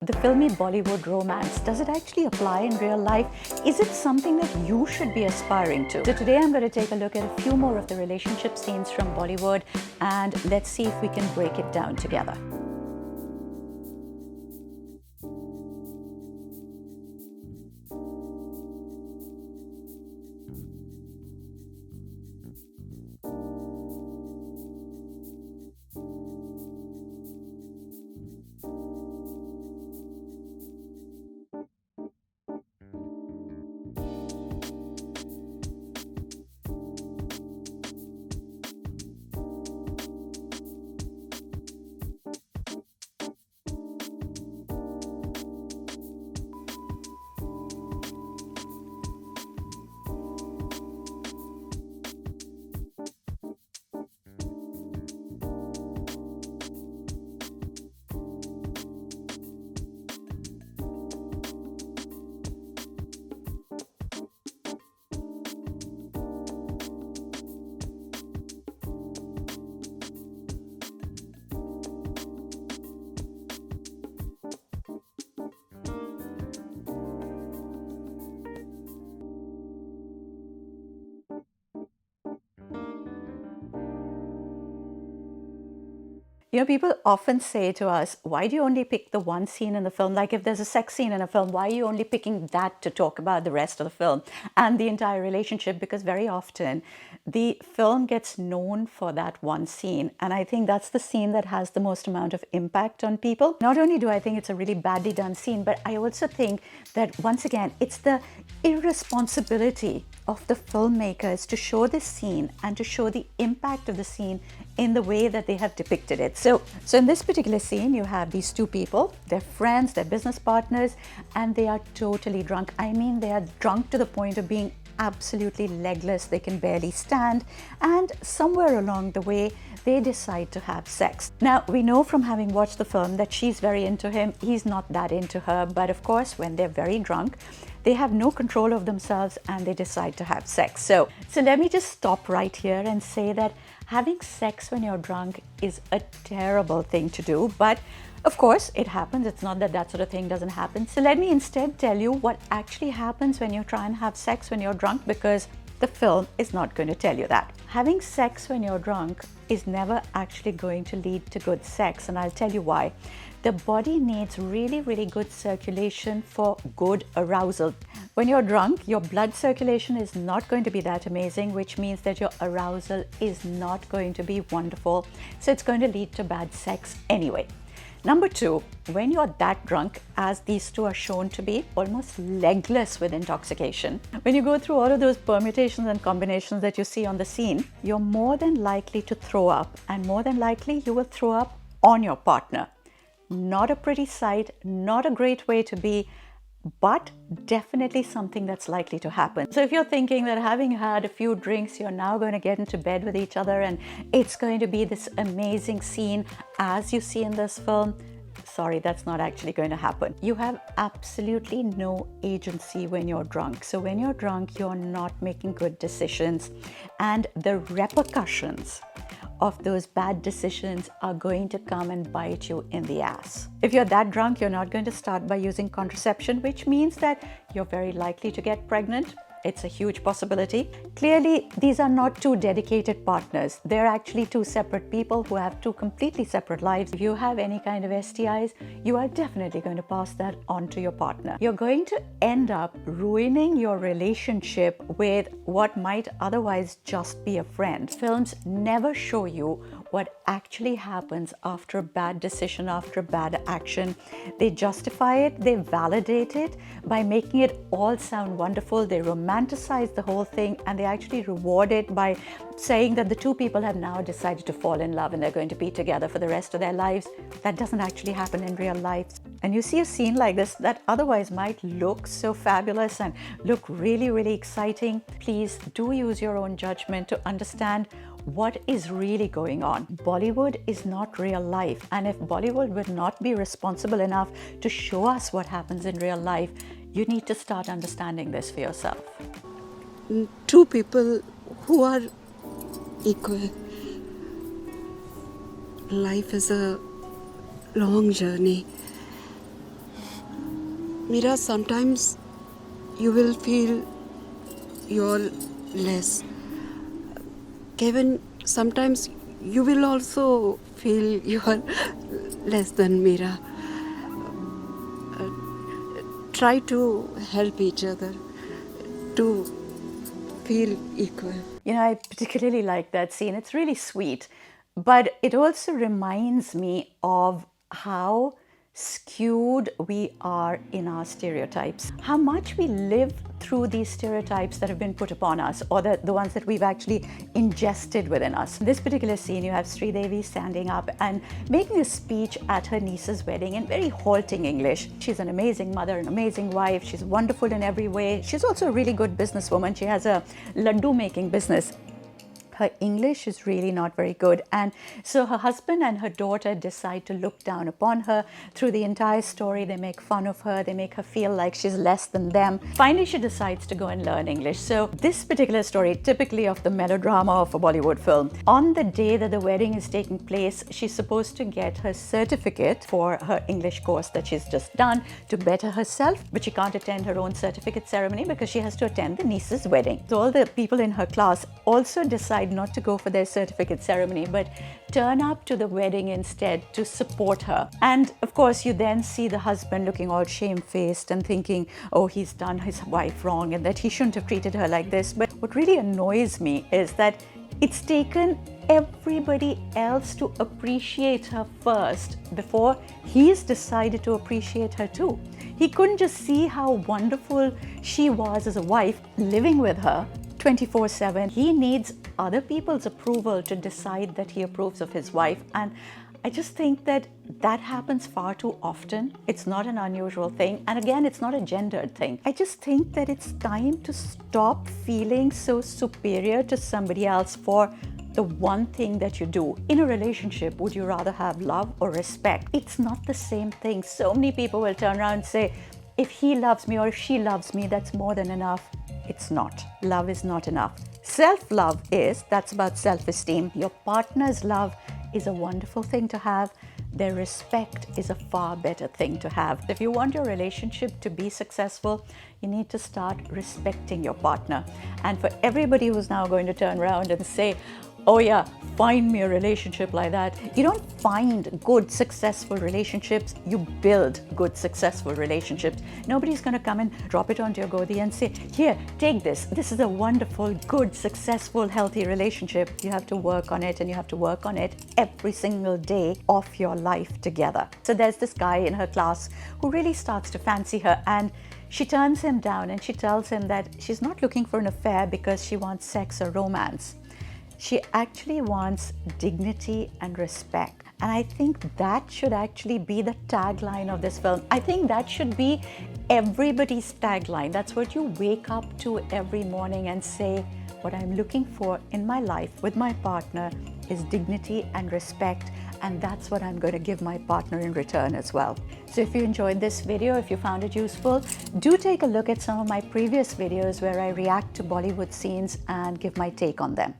The filmy Bollywood romance, does it actually apply in real life? Is it something that you should be aspiring to? So today I'm going to take a look at a few more of the relationship scenes from Bollywood, and let's see if we can break it down together. People often say to us, why do you only pick the one scene in the film? Like if there's a sex scene in a film, why are you only picking that to talk about the rest of the film and the entire relationship? Because very often the film gets known for that one scene. And I think that's the scene that has the most amount of impact on people. Not only do I think it's a really badly done scene, but I also think that once again, it's the irresponsibility of the filmmakers to show this scene and to show the impact of the scene in the way that they have depicted it. So in this particular scene, you have these two people, they're friends, they're business partners, and they are totally drunk. I mean, they are drunk to the point of being absolutely legless, they can barely stand, and somewhere along the way, they decide to have sex. Now, we know from having watched the film that she's very into him, he's not that into her, but of course, when they're very drunk, they have no control of themselves and they decide to have sex. So let me just stop right here and say that having sex when you're drunk is a terrible thing to do, but of course it happens. It's not that that sort of thing doesn't happen. So let me instead tell you what actually happens when you try and have sex when you're drunk, because the film is not going to tell you that. Having sex when you're drunk is never actually going to lead to good sex, and I'll tell you why. The body needs really, really good circulation for good arousal. When you're drunk, your blood circulation is not going to be that amazing, which means that your arousal is not going to be wonderful. So it's going to lead to bad sex anyway. Number two, when you're that drunk, as these two are shown to be, almost legless with intoxication, when you go through all of those permutations and combinations that you see on the scene, you're more than likely to throw up, and more than likely you will throw up on your partner. Not a pretty sight, not a great way to be, but definitely something that's likely to happen. So if you're thinking that having had a few drinks, you're now going to get into bed with each other and it's going to be this amazing scene as you see in this film, sorry, that's not actually going to happen. You have absolutely no agency when you're drunk. So when you're drunk, you're not making good decisions, and the repercussions of those bad decisions are going to come and bite you in the ass. If you're that drunk, you're not going to start by using contraception, which means that you're very likely to get pregnant. It's a huge possibility. Clearly, these are not two dedicated partners. They're actually two separate people who have two completely separate lives. If you have any kind of STIs, you are definitely going to pass that on to your partner. You're going to end up ruining your relationship with what might otherwise just be a friend. Films never show you what actually happens after a bad decision, after a bad action. They justify it, they validate it by making it all sound wonderful. They romanticize the whole thing, and they actually reward it by saying that the two people have now decided to fall in love and they're going to be together for the rest of their lives. That doesn't actually happen in real life. And you see a scene like this that otherwise might look so fabulous and look really, really exciting. Please do use your own judgment to understand what is really going on. Bollywood is not real life, and if Bollywood would not be responsible enough to show us what happens in real life, you need to start understanding this for yourself. Two people who are equal. Life is a long journey. Mira, sometimes you will feel you're less. Kevin, sometimes you will also feel you're less than Mira. Try to help each other to feel equal. You know, I particularly like that scene. It's really sweet, but it also reminds me of how skewed we are in our stereotypes, how much we live through these stereotypes that have been put upon us, or the ones that we've actually ingested within us. In this particular scene, you have Sridevi standing up and making a speech at her niece's wedding in very halting English. She's an amazing mother, an amazing wife. She's wonderful in every way. She's also a really good businesswoman. She has a laddu making business. Her English is really not very good, and so her husband and her daughter decide to look down upon her. Through the entire story, they make fun of her, they make her feel like she's less than them. Finally, she decides to go and learn English. So this particular story, typically of the melodrama of a Bollywood film, on the day that the wedding is taking place, she's supposed to get her certificate for her English course that she's just done to better herself, but she can't attend her own certificate ceremony because she has to attend the niece's wedding. So all the people in her class also decide not to go for their certificate ceremony, but turn up to the wedding instead to support her. And of course, you then see the husband looking all shamefaced and thinking, oh, he's done his wife wrong and that he shouldn't have treated her like this. But what really annoys me is that it's taken everybody else to appreciate her first before he's decided to appreciate her too. He couldn't just see how wonderful she was as a wife living with her 24/7. He needs other people's approval to decide that he approves of his wife. And I just think that that happens far too often. It's not an unusual thing. And again, it's not a gendered thing. I just think that it's time to stop feeling so superior to somebody else for the one thing that you do. In a relationship, would you rather have love or respect? It's not the same thing. So many people will turn around and say, if he loves me or if she loves me, that's more than enough. It's not. Love is not enough. Self-love that's about self-esteem. Your partner's love is a wonderful thing to have. Their respect is a far better thing to have. If you want your relationship to be successful, you need to start respecting your partner. And for everybody who's now going to turn around and say, oh yeah, find me a relationship like that. You don't find good, successful relationships. You build good, successful relationships. Nobody's going to come and drop it onto your godi and say, here, take this. This is a wonderful, good, successful, healthy relationship. You have to work on it, and you have to work on it every single day of your life together. So there's this guy in her class who really starts to fancy her, and she turns him down and she tells him that she's not looking for an affair because she wants sex or romance. She actually wants dignity and respect. And I think that should actually be the tagline of this film. I think that should be everybody's tagline. That's what you wake up to every morning and say, what I'm looking for in my life with my partner is dignity and respect. And that's what I'm going to give my partner in return as well. So if you enjoyed this video, if you found it useful, do take a look at some of my previous videos where I react to Bollywood scenes and give my take on them.